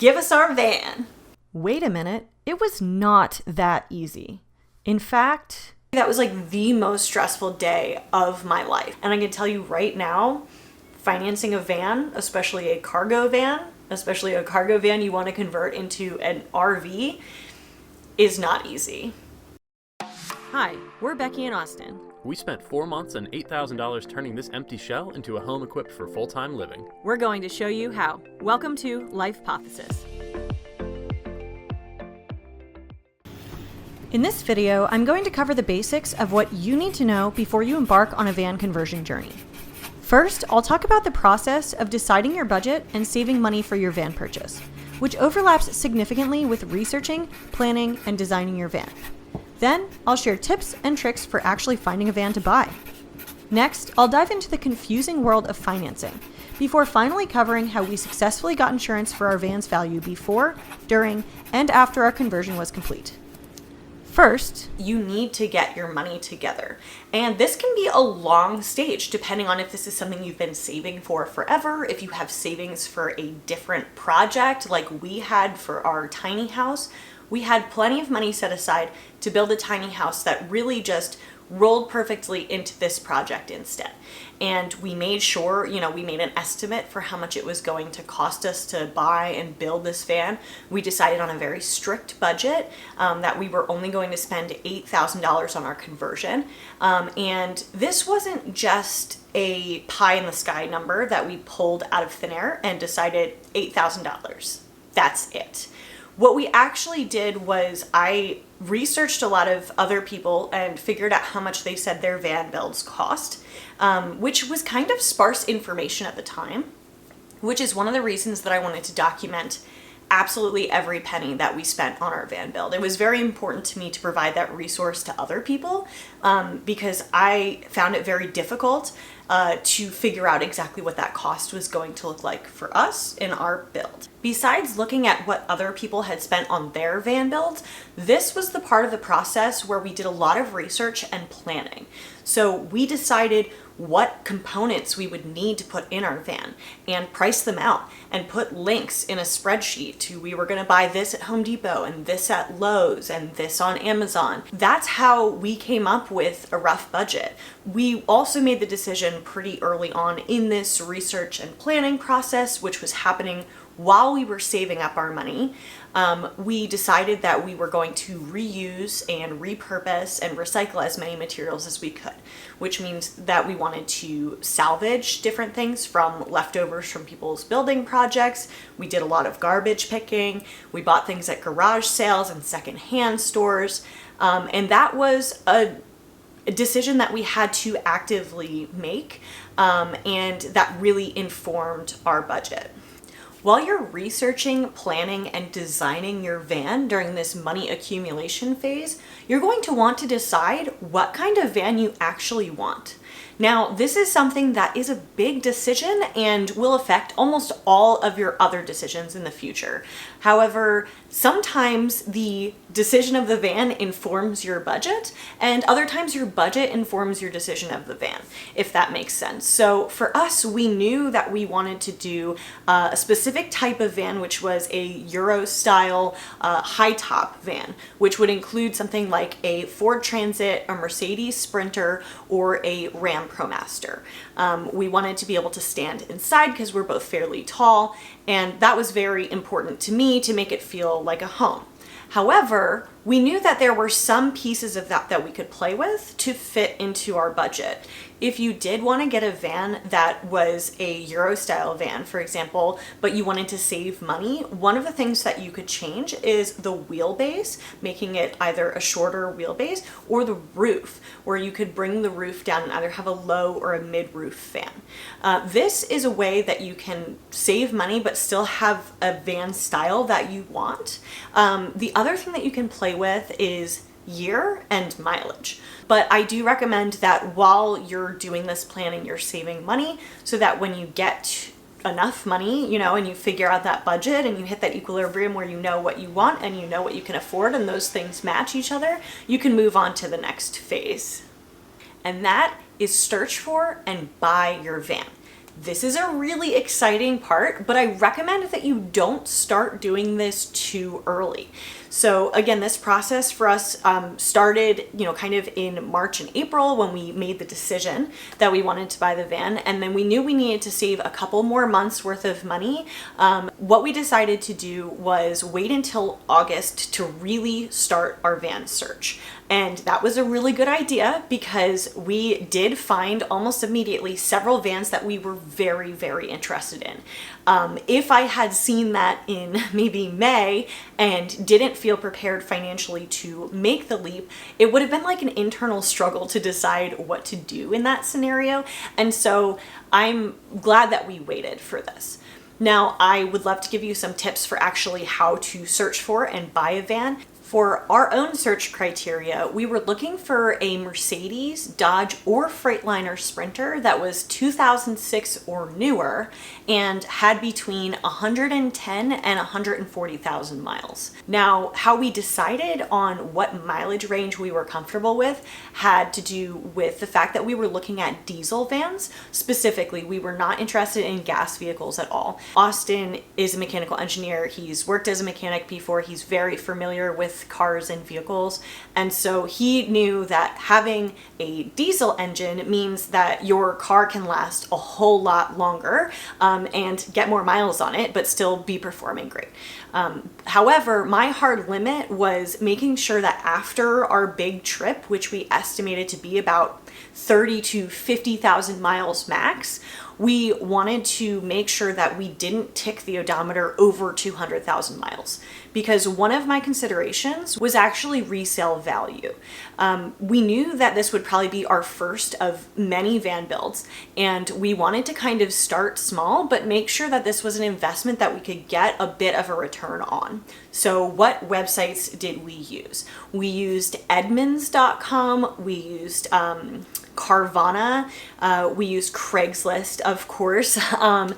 give us our van. Wait a minute, it was not that easy. In fact, that was like the most stressful day of my life. And I can tell you right now, financing a van, especially a cargo van you want to convert into an RV, is not easy. Hi, we're Becky and Austin. We spent 4 months and $8,000 turning this empty shell into a home equipped for full-time living. We're going to show you how. Welcome to Lifepothesis. In this video, I'm going to cover the basics of what you need to know before you embark on a van conversion journey. First, I'll talk about the process of deciding your budget and saving money for your van purchase, which overlaps significantly with researching, planning, and designing your van. Then, I'll share tips and tricks for actually finding a van to buy. Next, I'll dive into the confusing world of financing, before finally covering how we successfully got insurance for our van's value before, during, and after our conversion was complete. First, you need to get your money together. And this can be a long stage depending on if this is something you've been saving for forever, if you have savings for a different project like we had for our tiny house. We had plenty of money set aside to build a tiny house that really just rolled perfectly into this project instead. And we made sure, we made an estimate for how much it was going to cost us to buy and build this van. We decided on a very strict budget that we were only going to spend $8,000 on our conversion. And this wasn't just a pie in the sky number that we pulled out of thin air and decided $8,000. That's it. What we actually did was I researched a lot of other people and figured out how much they said their van builds cost, which was kind of sparse information at the time, which is one of the reasons that I wanted to document absolutely every penny that we spent on our van build. It was very important to me to provide that resource to other people because I found it very difficult to figure out exactly what that cost was going to look like for us in our build. Besides looking at what other people had spent on their van builds, this was the part of the process where we did a lot of research and planning. So we decided what components we would need to put in our van and price them out and put links in a spreadsheet to we were going to buy this at Home Depot and this at Lowe's and this on Amazon. That's how we came up with a rough budget. We also made the decision pretty early on in this research and planning process, which was happening while we were saving up our money. We decided that we were going to reuse and repurpose and recycle as many materials as we could, which means that we wanted to salvage different things from leftovers from people's building projects. We did a lot of garbage picking. We bought things at garage sales and secondhand stores. And that was a decision that we had to actively make, and that really informed our budget. While you're researching, planning, and designing your van during this money accumulation phase, you're going to want to decide what kind of van you actually want. Now, this is something that is a big decision and will affect almost all of your other decisions in the future. However, sometimes the decision of the van informs your budget, and other times your budget informs your decision of the van, if that makes sense. So for us, we knew that we wanted to do a specific type of van, which was a Euro-style high-top van, which would include something like a Ford Transit, a Mercedes Sprinter, or a Ram ProMaster. We wanted to be able to stand inside because we're both fairly tall, and that was very important to me to make it feel like a home. However, we knew that there were some pieces of that we could play with to fit into our budget. If you did want to get a van that was a Euro style van, for example, but you wanted to save money, one of the things that you could change is the wheelbase, making it either a shorter wheelbase or the roof, where you could bring the roof down and either have a low or a mid-roof fan. This is a way that you can save money but still have a van style that you want. The other thing that you can play with is year and mileage. But I do recommend that while you're doing this planning, you're saving money so that when you get enough money, and you figure out that budget and you hit that equilibrium where you know what you want and you know what you can afford and those things match each other, you can move on to the next phase. And that is search for and buy your van. This is a really exciting part, but I recommend that you don't start doing this too early. So again, this process for us started, kind of in March and April when we made the decision that we wanted to buy the van. And then we knew we needed to save a couple more months worth of money. What we decided to do was wait until August to really start our van search. And that was a really good idea because we did find almost immediately several vans that we were very, very interested in. If I had seen that in maybe May and didn't feel prepared financially to make the leap, it would have been like an internal struggle to decide what to do in that scenario. And so I'm glad that we waited for this. Now, I would love to give you some tips for actually how to search for and buy a van. For our own search criteria, we were looking for a Mercedes, Dodge, or Freightliner Sprinter that was 2006 or newer and had between 110 and 140,000 miles. Now, how we decided on what mileage range we were comfortable with had to do with the fact that we were looking at diesel vans. Specifically, we were not interested in gas vehicles at all. Austin is a mechanical engineer. He's worked as a mechanic before. He's very familiar with cars and vehicles. And so he knew that having a diesel engine means that your car can last a whole lot longer and get more miles on it, but still be performing great. However, my hard limit was making sure that after our big trip, which we estimated to be about 30 to 50,000 miles max, we wanted to make sure that we didn't tick the odometer over 200,000 miles, because one of my considerations was actually resale value. We knew that this would probably be our first of many van builds, and we wanted to kind of start small, but make sure that this was an investment that we could get a bit of a return on. So what websites did we use? We used Edmunds.com, we used Carvana, we used Craigslist, of course.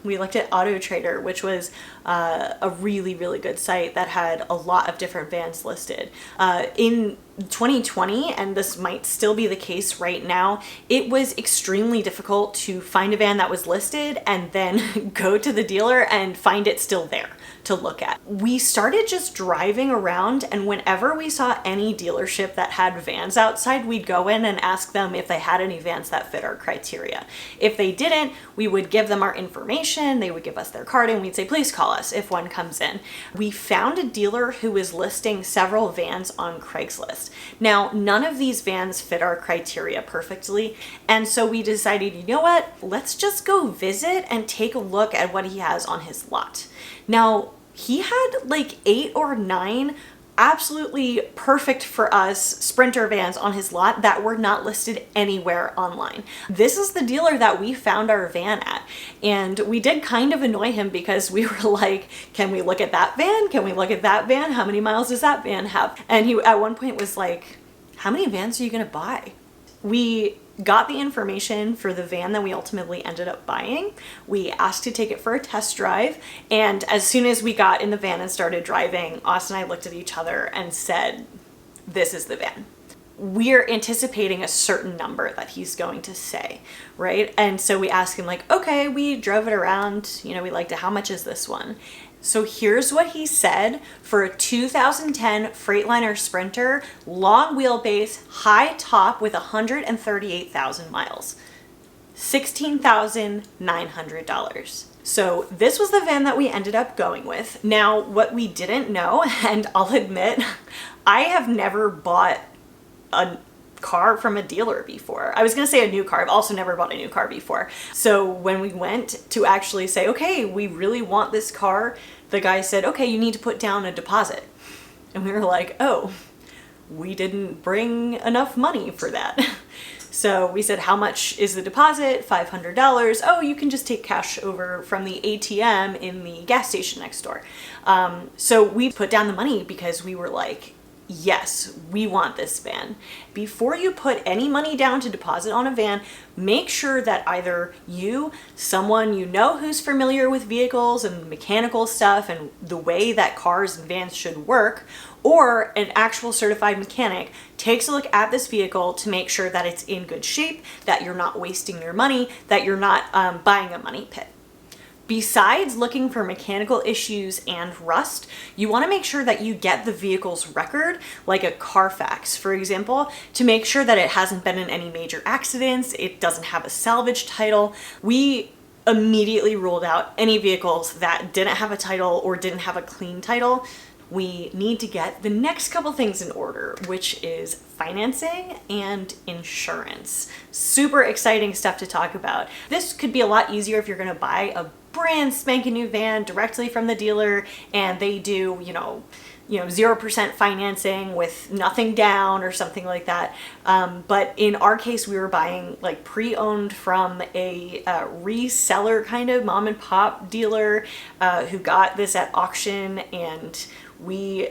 We looked at AutoTrader, which was a really, really good site that had a lot of different vans listed. In 2020, and this might still be the case right now, it was extremely difficult to find a van that was listed and then go to the dealer and find it still there to look at. We started just driving around, and whenever we saw any dealership that had vans outside, we'd go in and ask them if they had any vans that fit our criteria. If they didn't, we would give them our information, they would give us their card, and we'd say, please call us if one comes in. We found a dealer who was listing several vans on Craigslist. Now, none of these vans fit our criteria perfectly, and so we decided, you know what, let's just go visit and take a look at what he has on his lot. Now, he had like 8 or 9 absolutely perfect for us Sprinter vans on his lot that were not listed anywhere online. This is the dealer that we found our van at, and we did kind of annoy him because we were like, can we look at that van? Can we look at that van? How many miles does that van have? And he at one point was like, how many vans are you gonna buy? We got the information for the van that we ultimately ended up buying. We asked to take it for a test drive, and as soon as we got in the van and started driving, Austin and I looked at each other and said, this is the van. We're anticipating a certain number that he's going to say, right? And so we asked him like, okay, we drove it around, we liked it, how much is this one? So here's what he said for a 2010 Freightliner Sprinter, long wheelbase, high top with 138,000 miles. $16,900. So this was the van that we ended up going with. Now, what we didn't know, and I'll admit, I have never bought a car from a dealer before. I was gonna say a new car. I've also never bought a new car before. So when we went to actually say, okay, we really want this car, the guy said, okay, you need to put down a deposit. And we were like, oh, we didn't bring enough money for that. So we said, how much is the deposit? $500. Oh, you can just take cash over from the ATM in the gas station next door. So we put down the money because we were like, yes, we want this van. Before you put any money down to deposit on a van, make sure that either you, someone you know who's familiar with vehicles and mechanical stuff and the way that cars and vans should work, or an actual certified mechanic takes a look at this vehicle to make sure that it's in good shape, that you're not wasting your money, that you're not buying a money pit. Besides looking for mechanical issues and rust, you want to make sure that you get the vehicle's record, like a Carfax, for example, to make sure that it hasn't been in any major accidents, it doesn't have a salvage title. We immediately ruled out any vehicles that didn't have a title or didn't have a clean title. We need to get the next couple things in order, which is financing and insurance. Super exciting stuff to talk about. This could be a lot easier if you're going to buy a brand spanking new van directly from the dealer and they do, 0% financing with nothing down or something like that. But in our case, we were buying like pre-owned from a reseller kind of mom and pop dealer who got this at auction, and we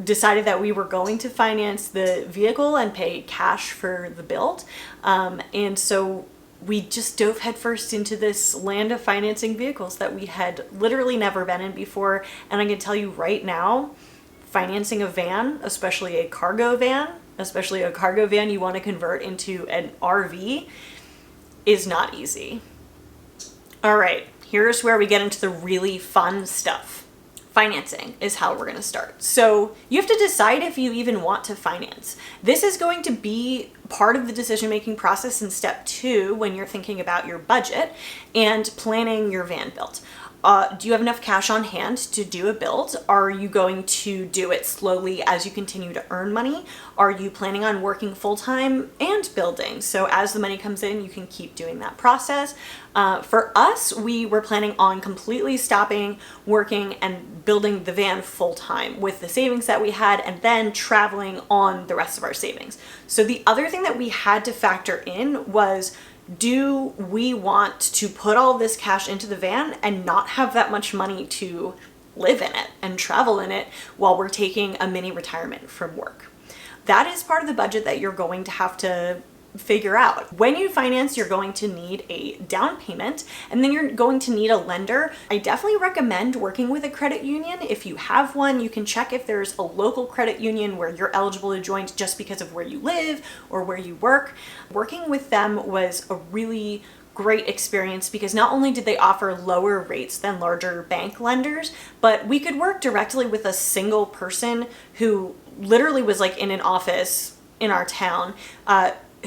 decided that we were going to finance the vehicle and pay cash for the build. And so we just dove headfirst into this land of financing vehicles that we had literally never been in before. And I can tell you right now, financing a van, especially a cargo van you want to convert into an RV, is not easy. All right, here's where we get into the really fun stuff. Financing is how we're going to start. So you have to decide if you even want to finance. This is going to be part of the decision-making process in step 2 when you're thinking about your budget and planning your van build. Do you have enough cash on hand to do a build? Are you going to do it slowly as you continue to earn money? Are you planning on working full-time and building? So as the money comes in, you can keep doing that process. For us, we were planning on completely stopping working and building the van full-time with the savings that we had and then traveling on the rest of our savings. So the other thing that we had to factor in was, do we want to put all this cash into the van and not have that much money to live in it and travel in it while we're taking a mini retirement from work? That is part of the budget that you're going to have to figure out. When you finance, you're going to need a down payment and then you're going to need a lender. I definitely recommend working with a credit union. If you have one, you can check if there's a local credit union where you're eligible to join just because of where you live or where you work. Working with them was a really great experience because not only did they offer lower rates than larger bank lenders, but we could work directly with a single person who literally was like in an office in our town,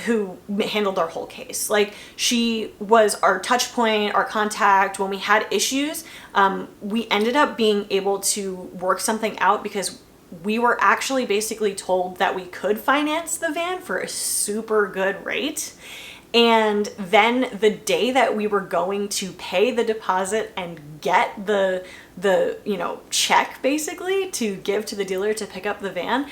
who handled our whole case. Like, she was our touch point, our contact. When we had issues, we ended up being able to work something out because we were actually basically told that we could finance the van for a super good rate. And then the day that we were going to pay the deposit and get the check basically to give to the dealer to pick up the van,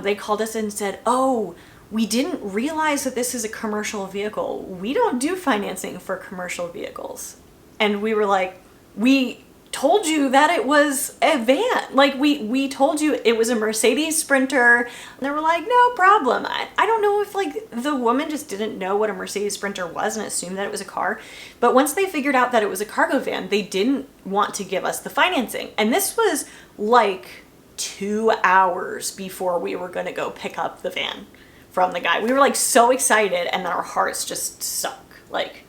they called us and said, "Oh, we didn't realize that this is a commercial vehicle. We don't do financing for commercial vehicles." And we were like, "We told you that it was a van. Like, we told you it was a Mercedes Sprinter." And they were like, "No problem." I don't know if like the woman just didn't know what a Mercedes Sprinter was and assumed that it was a car. But once they figured out that it was a cargo van, they didn't want to give us the financing. And this was like 2 hours before we were going to go pick up the van from the guy. We were like so excited, and then our hearts just sunk. Like,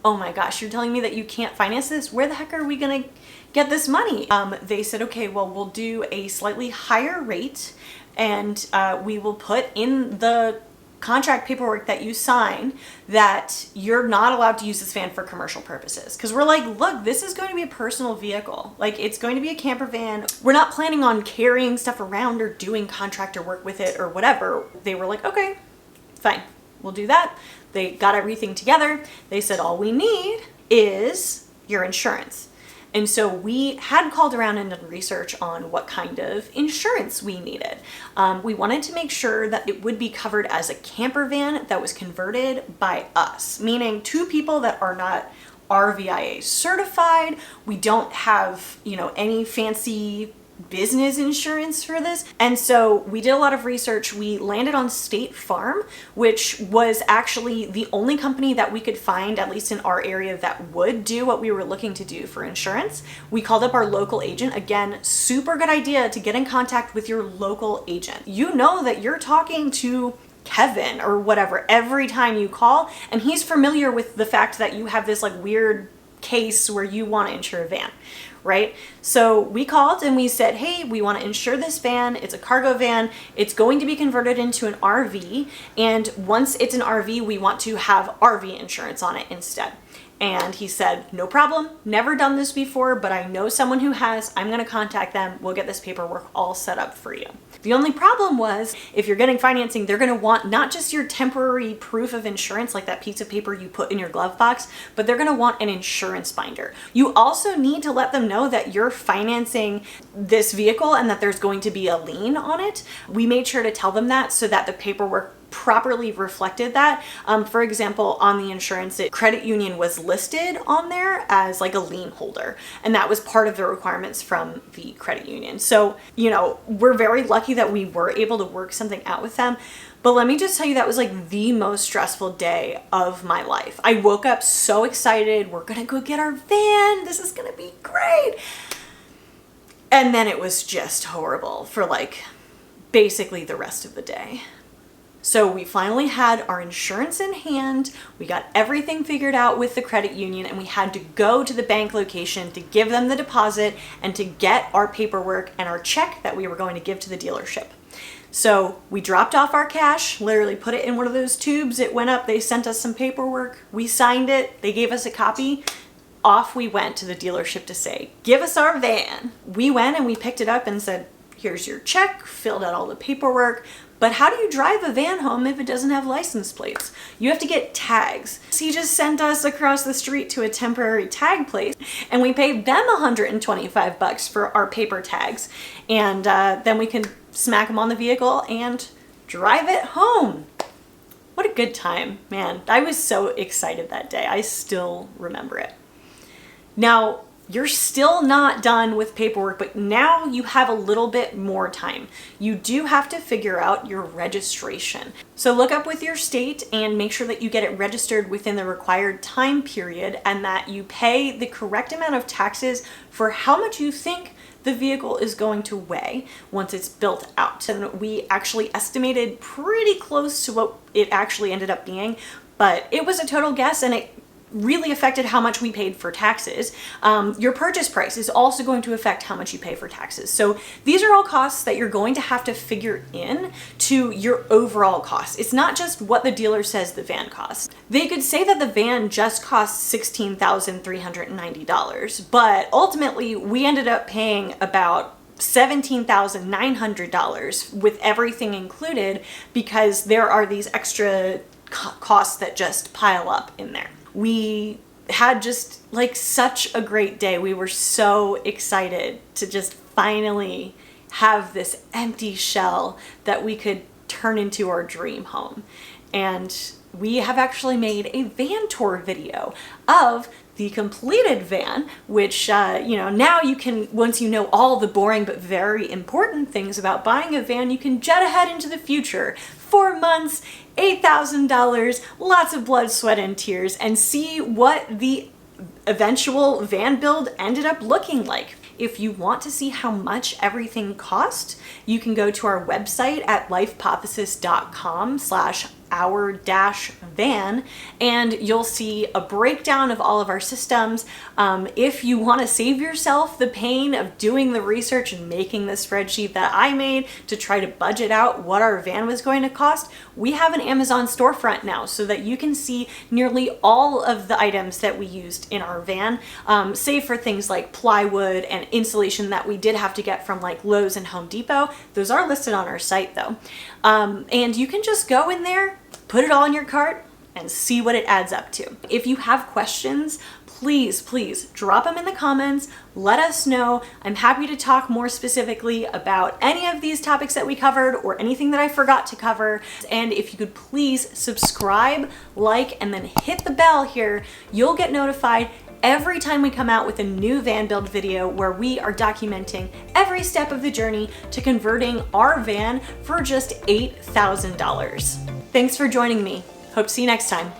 oh my gosh, you're telling me that you can't finance this? Where the heck are we gonna get this money? They said, okay, well, we'll do a slightly higher rate, and we will put in the contract paperwork that you sign that you're not allowed to use this van for commercial purposes. Because we're like, look, this is going to be a personal vehicle. Like, it's going to be a camper van. We're not planning on carrying stuff around or doing contractor work with it or whatever. They were like, okay, fine, we'll do that. They got everything together. They said, all we need is your insurance. And so we had called around and done research on what kind of insurance we needed. We wanted to make sure that it would be covered as a camper van that was converted by us, meaning 2 people that are not RVIA certified. We don't have, any fancy business insurance for this. And so we did a lot of research. We landed on State Farm, which was actually the only company that we could find, at least in our area, that would do what we were looking to do for insurance. We called up our local agent. Again, super good idea to get in contact with your local agent. You know that you're talking to Kevin or whatever every time you call, and he's familiar with the fact that you have this like weird case where you want to insure a van, right? So we called and we said, hey, we want to insure this van. It's a cargo van. It's going to be converted into an RV. And once it's an RV, we want to have RV insurance on it instead. And he said, no problem, never done this before, but I know someone who has. I'm going to contact them. We'll get this paperwork all set up for you. The only problem was, if you're getting financing, they're going to want not just your temporary proof of insurance, like that piece of paper you put in your glove box, but they're going to want an insurance binder. You also need to let them know that you're financing this vehicle and that there's going to be a lien on it. We made sure to tell them that so that the paperwork properly reflected that. For example, on the insurance, credit union was listed on there as like a lien holder, and that was part of the requirements from the credit union. So, you know, we're very lucky that we were able to work something out with them. But let me just tell you, that was like the most stressful day of my life. I woke up so excited. We're gonna go get our van. This is gonna be great. And then it was just horrible for like basically the rest of the day. So we finally had our insurance in hand, we got everything figured out with the credit union, and we had to go to the bank location to give them the deposit and to get our paperwork and our check that we were going to give to the dealership. So we dropped off our cash, literally put it in one of those tubes, it went up, they sent us some paperwork, we signed it, they gave us a copy. Off we went to the dealership to say, give us our van. We went and we picked it up and said, here's your check, filled out all the paperwork. But how do you drive a van home if it doesn't have license plates? You have to get tags. So he just sent us across the street to a temporary tag place, and we paid them $125 for our paper tags. And then we can smack them on the vehicle and drive it home. What a good time, man. I was so excited that day. I still remember it. Now, you're still not done with paperwork, but now you have a little bit more time. You do have to figure out your registration. So look up with your state and make sure that you get it registered within the required time period and that you pay the correct amount of taxes for how much you think the vehicle is going to weigh once it's built out. And we actually estimated pretty close to what it actually ended up being, but it was a total guess and it really affected how much we paid for taxes. Your purchase price is also going to affect how much you pay for taxes. So these are all costs that you're going to have to figure in to your overall cost. It's not just what the dealer says the van costs. They could say that the van just costs $16,390, but ultimately we ended up paying about $17,900 with everything included because there are these extra costs that just pile up in there. We had just like such a great day. We were so excited to just finally have this empty shell that we could turn into our dream home. And we have actually made a van tour video of the completed van, which, now you can, once you know all the boring but very important things about buying a van, you can jet ahead into the future. 4 months, $8,000, lots of blood, sweat, and tears, and see what the eventual van build ended up looking like. If you want to see how much everything cost, you can go to our website at lifehypothesis.com/our-van, and you'll see a breakdown of all of our systems. If you want to save yourself the pain of doing the research and making the spreadsheet that I made to try to budget out what our van was going to cost, we have an Amazon storefront now so that you can see nearly all of the items that we used in our van, save for things like plywood and insulation that we did have to get from like Lowe's and Home Depot. Those are listed on our site though. And you can just go in there, put it all in your cart, and see what it adds up to. If you have questions, please drop them in the comments. Let us know. I'm happy to talk more specifically about any of these topics that we covered or anything that I forgot to cover. And if you could please subscribe, like, and then hit the bell here, you'll get notified every time we come out with a new van build video where we are documenting every step of the journey to converting our van for just $8,000. Thanks for joining me. Hope to see you next time.